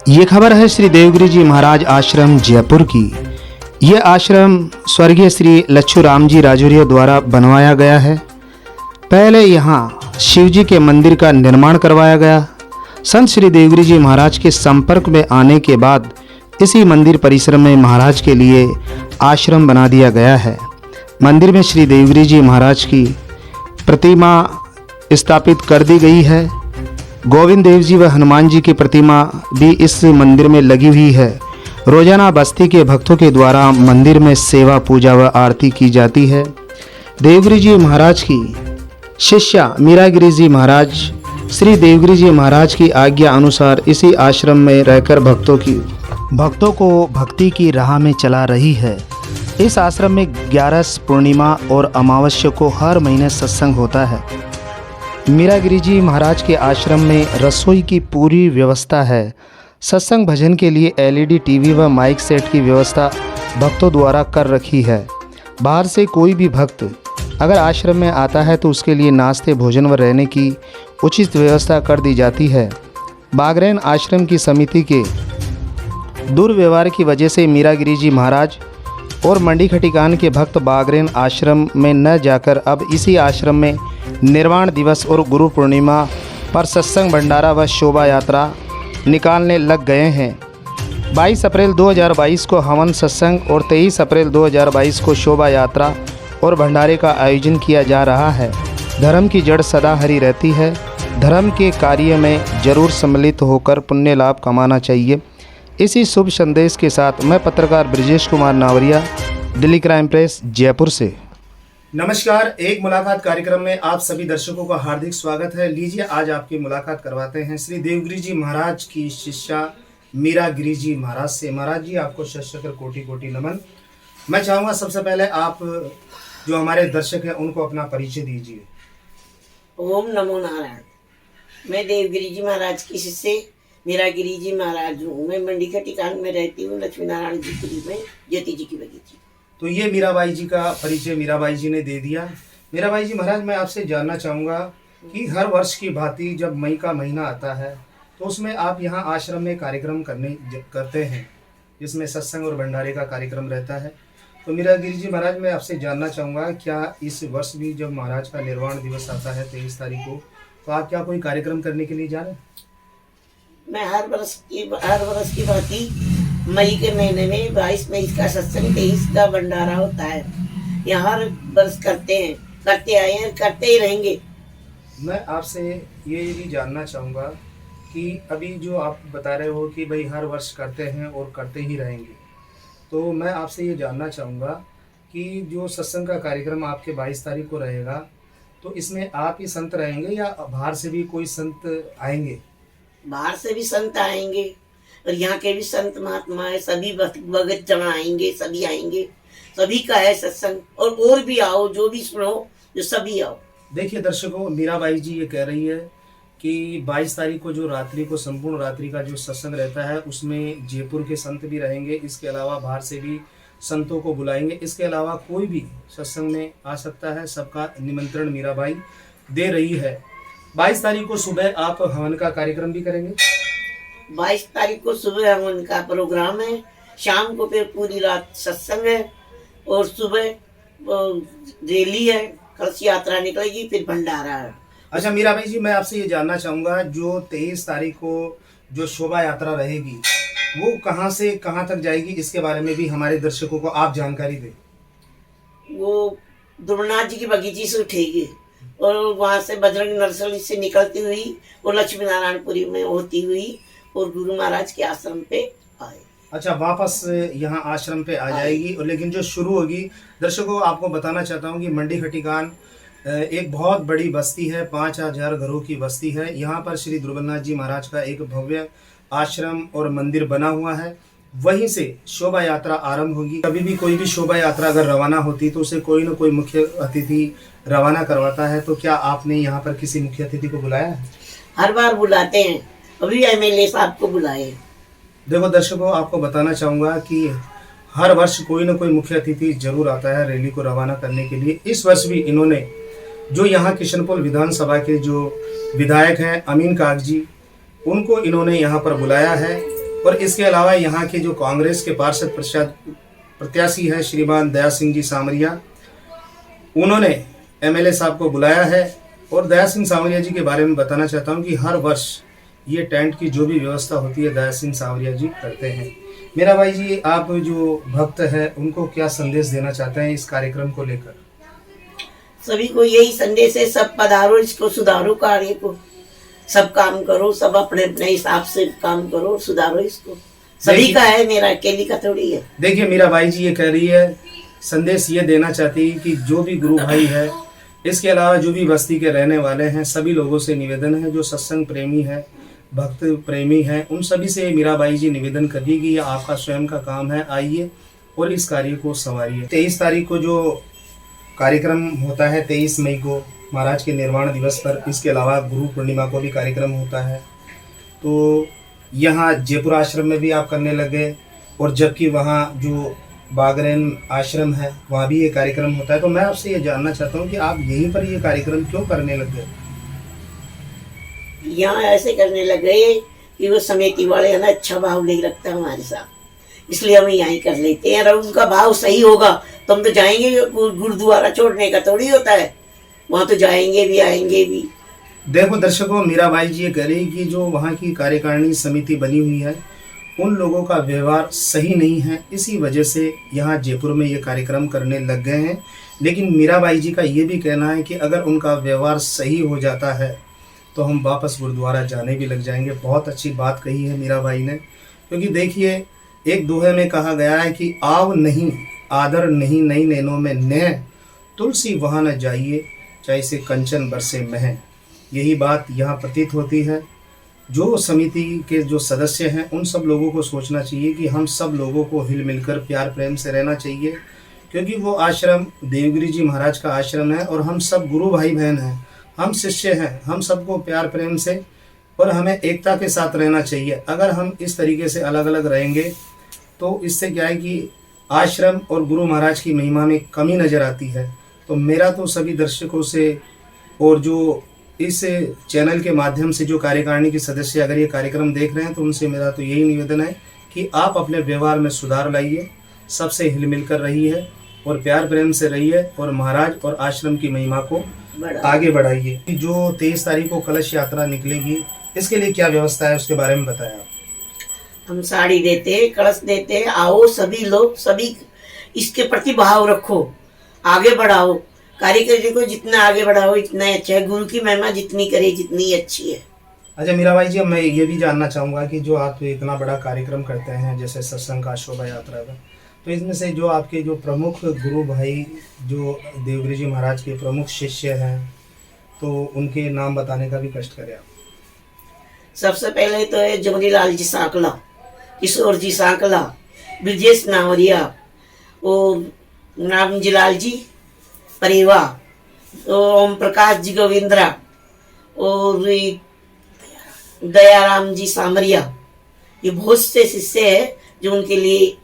ये खबर है श्री देवगिरी जी महाराज आश्रम जयपुर की। ये आश्रम स्वर्गीय श्री लच्छू राम जी राजौरिया द्वारा बनवाया गया है। पहले यहाँ शिव जी के मंदिर का निर्माण करवाया गया। संत श्री देवगिरी जी महाराज के संपर्क में आने के बाद इसी मंदिर परिसर में महाराज के लिए आश्रम बना दिया गया है। मंदिर में श्री देवगिरी जी महाराज की प्रतिमा स्थापित कर दी गई है। गोविंद देव जी व हनुमान जी की प्रतिमा भी इस मंदिर में लगी हुई है। रोजाना बस्ती के भक्तों के द्वारा मंदिर में सेवा, पूजा व आरती की जाती है। देवगिरी जी महाराज की शिष्या मीरागिरी जी महाराज श्री देवगिरी जी महाराज की आज्ञा अनुसार इसी आश्रम में रहकर भक्तों को भक्ति की राह में चला रही है। इस आश्रम में 11 पूर्णिमा और अमावस्या को हर महीने सत्संग होता है। मीरागिरी जी महाराज के आश्रम में रसोई की पूरी व्यवस्था है। सत्संग भजन के लिए LED टीवी व माइक सेट की व्यवस्था भक्तों द्वारा कर रखी है। बाहर से कोई भी भक्त अगर आश्रम में आता है तो उसके लिए नाश्ते, भोजन व रहने की उचित व्यवस्था कर दी जाती है। बागरैन आश्रम की समिति के दुर्व्यवहार की वजह से मीरागिरी जी महाराज और मंडी खटीकान के भक्त बागरैन आश्रम में न जाकर अब इसी आश्रम में निर्वाण दिवस और गुरु पूर्णिमा पर सत्संग भंडारा व शोभा यात्रा निकालने लग गए हैं। 22 अप्रैल 2022 को हवन सत्संग और 23 अप्रैल 2022 को शोभा यात्रा और भंडारे का आयोजन किया जा रहा है। धर्म की जड़ सदा हरी रहती है। धर्म के कार्य में जरूर सम्मिलित होकर पुण्य लाभ कमाना चाहिए। इसी शुभ संदेश के साथ मैं पत्रकार ब्रिजेश कुमार नावरिया, दिल्ली क्राइम प्रेस, जयपुर से। नमस्कार, एक मुलाकात कार्यक्रम में आप सभी दर्शकों का हार्दिक स्वागत है। लीजिए आज आपकी मुलाकात करवाते हैं श्री देवगिरी जी महाराज की शिष्या मीरागिरी जी महाराज से। महाराज जी, आपको शत कोटि कोटि नमन। मैं चाहूँगा सबसे पहले आप जो हमारे दर्शक हैं उनको अपना परिचय दीजिए। ओम नमो नारायण। मैं देवगिरी जी महाराज की शिष्य मीरागिरी जी महाराज हूँ। मैं मंडी खटीकान में रहती हूँ, लक्ष्मी नारायण जी पुरी में, ज्योति जी की बगीची। तो ये मीराबाई जी का परिचय मीराबाई जी ने दे दिया। मीराबाई जी महाराज, मैं आपसे जानना चाहूँगा कि हर वर्ष की भांति जब मई का महीना आता है तो उसमें आप यहाँ आश्रम में कार्यक्रम करते हैं, जिसमें सत्संग और भंडारे का कार्यक्रम रहता है। तो मीरागिरी जी महाराज, मैं आपसे जानना चाहूँगा, क्या इस वर्ष भी जब महाराज का निर्वाण दिवस आता है 23 तारीख को, तो आप क्या कोई कार्यक्रम करने के लिए जा रहे हैं? मैं हर वर्ष की भांति मई के महीने में 22 मई का सत्संग, 23 का भंडारा होता है। यहाँ हर वर्ष करते आए हैं, करते ही रहेंगे। मैं आपसे ये भी जानना चाहूँगा कि अभी जो आप बता रहे हो कि भाई हर वर्ष करते हैं और करते ही रहेंगे, तो मैं आपसे ये जानना चाहूँगा कि जो सत्संग का कार्यक्रम आपके 22 तारीख को रहेगा, तो इसमें आप ही संत रहेंगे या बाहर से भी कोई संत आएंगे? बाहर से भी संत आएंगे और यहाँ के भी संत महात्मा है, सभी भगत जन आएंगे, सभी आएंगे। सभी का है सत्संग, और भी आओ, जो भी सुनो, जो सभी आओ। देखिए दर्शकों, मीराबाई जी ये कह रही है कि 22 तारीख को जो रात्रि को संपूर्ण रात्रि का जो सत्संग रहता है उसमें जयपुर के संत भी रहेंगे। इसके अलावा बाहर से भी संतों को बुलाएंगे। इसके अलावा कोई भी सत्संग में आ सकता है, सबका निमंत्रण मीराबाई दे रही है। 22 तारीख को सुबह आप हवन का कार्यक्रम भी करेंगे? 22 तारीख को सुबह हवन का प्रोग्राम है, शाम को फिर पूरी रात सत्संग है और सुबह रैली है, कलश यात्रा निकलेगी, फिर भंडारा है। अच्छा मीराबाई जी, मैं आपसे ये जानना चाहूँगा, जो 23 तारीख को जो शोभा यात्रा रहेगी वो कहाँ से कहाँ तक जाएगी, इसके बारे में भी हमारे दर्शकों को आप जानकारी दें। वो ध्रुवनाथ जी की बगीची से उठेगी और वहाँ से बजरंग नर्सरी से निकलती हुई और लक्ष्मी नारायणपुरी में होती हुई और गुरु महाराज के आश्रम पे आए। अच्छा, वापस यहाँ आश्रम पे आ जाएगी। और लेकिन जो शुरू होगी, दर्शकों आपको बताना चाहता हूँ कि मंडी खटीकान एक बहुत बड़ी बस्ती है, 5000 घरों की बस्ती है। यहाँ पर श्री ध्रुवनाथ जी महाराज का एक भव्य आश्रम और मंदिर बना हुआ है। वहीं से शोभा यात्रा आरंभ होगी। कभी भी कोई भी शोभा यात्रा अगर रवाना होती तो उसे कोई न कोई मुख्य अतिथि रवाना करवाता है। तो क्या आपने यहाँ पर किसी मुख्य अतिथि को बुलाया है? हर बार बुलाते हैं, अभी MLA साहब को बुलाए। देखो दर्शकों, आपको बताना चाहूँगा कि हर वर्ष कोई न कोई मुख्य अतिथि जरूर आता है रैली को रवाना करने के लिए। इस वर्ष भी इन्होंने जो यहाँ किशनपुर विधानसभा के जो विधायक हैं अमीन कागजी, उनको इन्होंने यहाँ पर बुलाया है। और इसके अलावा यहाँ के जो कांग्रेस के पार्षद प्रत्याशी हैं श्रीमान दया सिंह जी सामरिया, उन्होंने एमएलए साहब को बुलाया है। और दया सिंह सामरिया जी के बारे में बताना चाहता हूँ कि हर वर्ष ये टेंट की जो भी व्यवस्था होती है दया सिंह सामरिया जी करते हैं। मेरा भाई जी, आप जो भक्त है उनको क्या संदेश देना चाहते हैं इस कार्यक्रम को लेकर? सभी को यही संदेश है, सब पधारो, इसको सुधारो, कार्य को सब काम करो, सब अपने अपने हिसाब से काम करो, सुधारो इसको। सभी का है, मेरा अकेली का थोड़ी है। देखिए मीरा बाई जी ये कह रही है, संदेश ये देना चाहती है कि जो भी गुरु भाई है, इसके अलावा जो भी बस्ती के रहने वाले हैं, सभी लोगों से निवेदन है, जो सत्संग प्रेमी है, भक्त प्रेमी है, उन सभी से मीरा बाई जी निवेदन कर दी कि ये आपका स्वयं का काम है, आइए और इस कार्य को संवारिए। 23 तारीख को जो कार्यक्रम होता है, 23 मई को महाराज के निर्वाण दिवस पर, इसके अलावा गुरु पूर्णिमा को भी कार्यक्रम होता है। तो यहाँ जयपुर आश्रम में भी आप करने लगे, और जबकि वहाँ जो बागरेन आश्रम है वहाँ भी ये कार्यक्रम होता है। तो मैं आपसे ये जानना चाहता हूँ कि आप यहीं पर ये कार्यक्रम क्यों करने लग गए? यहाँ ऐसे करने लग गए कि वो समिति वाले है ना, अच्छा भाव नहीं रखता हमारे साथ, इसलिए हम यहीं कर लेते हैं। और उनका भाव सही होगा तो हम तो जाएंगे, गुरुद्वारा छोड़ने का थोड़ी होता है, वहाँ तो जाएंगे भी आएंगे भी। देखो दर्शकों, मीरा बाई जी ये कह रही कि जो वहाँ की कार्यकारिणी समिति बनी हुई है उन लोगों का व्यवहार सही नहीं है, इसी वजह से यहाँ जयपुर में ये कार्यक्रम करने लग गए हैं। लेकिन मीरा बाई जी का ये भी कहना है कि अगर उनका व्यवहार सही हो जाता है तो हम वापस गुरुद्वारा जाने भी लग जाएंगे। बहुत अच्छी बात कही है मीरा बाई ने, क्योंकि देखिए एक दोहे में कहा गया है कि आव नहीं आदर नहीं नई नैनों में न, तुलसी वहाँ न जाइए चाहे से कंचन बरसे मह। यही बात यहाँ प्रतीत होती है। जो समिति के जो सदस्य हैं उन सब लोगों को सोचना चाहिए कि हम सब लोगों को हिल मिलकर प्यार प्रेम से रहना चाहिए, क्योंकि वो आश्रम देवगिरी जी महाराज का आश्रम है और हम सब गुरु भाई बहन हैं, हम शिष्य हैं। हम सबको प्यार प्रेम से और हमें एकता के साथ रहना चाहिए। अगर हम इस तरीके से अलग अलग रहेंगे तो इससे क्या है कि आश्रम और गुरु महाराज की महिमा में कमी नज़र आती है। तो मेरा तो सभी दर्शकों से और जो इस चैनल के माध्यम से जो कार्यकारिणी के सदस्य अगर ये कार्यक्रम देख रहे हैं तो उनसे मेरा तो यही निवेदन है कि आप अपने व्यवहार में सुधार लाइए, सबसे हिल मिलकर रहिए और प्यार प्रेम से रहिए और महाराज और आश्रम की महिमा को आगे बढ़ाइए। जो 23 तारीख को कलश यात्रा निकलेगी, इसके लिए क्या व्यवस्था है उसके बारे में बताएं आप। हम साड़ी देते हैं, कलश देते हैं, आओ सभी लोग, सभी इसके प्रति भाव रखो, आगे बढ़ाओ कार्यक्रम को, जितना आगे बढ़ाओ इतना अच्छा है। गुरु की महिमा जितनी करे जितनी अच्छी है। अच्छा मीरा बाई जी, अब मैं ये भी जानना चाहूँगा कि जो आप इतना बड़ा कार्यक्रम करते हैं जैसे सत्संग का शोभा यात्रा का, तो इसमें से जो आपके जो प्रमुख गुरु भाई जो देवगिरी जी महाराज के प्रमुख शिष्य हैं, तो उनके नाम बताने का भी कष्ट करें आप। सबसे पहले तो है जमनीलाल जी सांकला, किशोर जी सांकला, ब्रजेश नावरिया और नामजीलाल जी परिवा, ओम प्रकाश जी गोविंद्रा और दयाराम जी सामरिया। ये बहुत से शिष्य है जो उनके लिए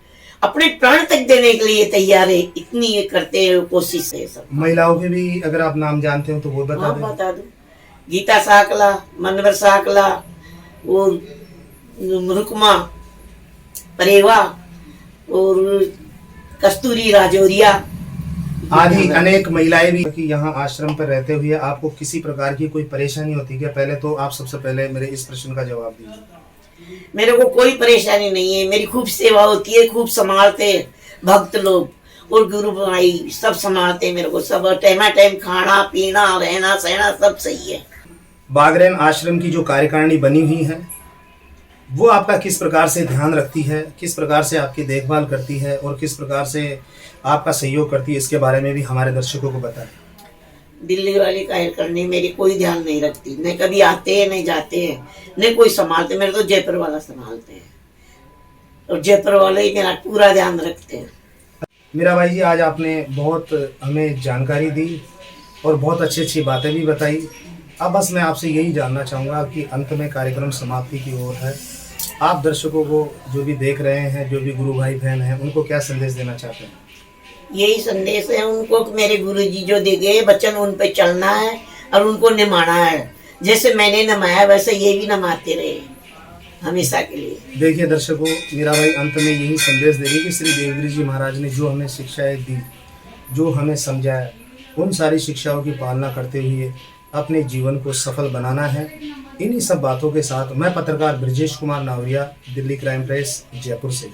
अपने प्राण तक देने के लिए तैयार है, इतनी ये करते हैं, कोशिश है सब। महिलाओं के भी अगर आप नाम जानते हो तो वो बता दें। बता दो, गीता साकला, मनवर साकला और रुकमा परेवा और कस्तूरी राजौरिया आदि अनेक महिलाएं भी। कि यहाँ आश्रम पर रहते हुए आपको किसी प्रकार की कोई परेशानी होती है? पहले तो आप सबसे पहले मेरे इस प्रश्न का जवाब दीजिए। मेरे को कोई परेशानी नहीं है, मेरी खूब सेवा होती है, खूब संभालते हैं भक्त लोग और गुरु भाई सब संभालते हैं मेरे को, सब टाइम टाइम खाना पीना रहना सहना सब सही है। बागरेन आश्रम की जो कार्यकारिणी बनी हुई है वो आपका किस प्रकार से ध्यान रखती है, किस प्रकार से आपकी देखभाल करती है और किस प्रकार से आपका सहयोग करती है, इसके बारे में भी हमारे दर्शकों को बताएं। दिल्ली वाली कार्यकारिणी मेरी कोई ध्यान नहीं रखती, न कभी आते हैं न जाते हैं, न कोई संभालते, मेरे तो जयपुर वाला संभालते हैं और जयपुर वाले ही मेरा पूरा ध्यान रखते हैं। मीरा बाई जी, आज आपने बहुत हमें जानकारी दी और बहुत अच्छी अच्छी बातें भी बताई। अब बस मैं आपसे यही जानना चाहूँगा कि अंत में कार्यक्रम समाप्ति की ओर है, आप दर्शकों को जो भी देख रहे हैं, जो भी गुरु भाई बहन हैं, उनको क्या संदेश देना चाहते हैं? यही संदेश है उनको कि मेरे गुरुजी जो दे गए वचन उन पे चलना है और उनको निमाना है। जैसे मैंने नमाया वैसे ये भी नमाते रहे। हमेशा के लिए। देखिए दर्शकों, मीराबाई अंत में यही संदेश दे रही कि श्री देवगिरी जी महाराज ने जो हमें शिक्षाएं दी, जो हमें समझाया, उन सारी शिक्षाओं की पालना करते हुए अपने जीवन को सफल बनाना है। इन्हीं सब बातों के साथ मैं पत्रकार ब्रजेश कुमार नावरिया, दिल्ली क्राइम प्रेस, जयपुर से।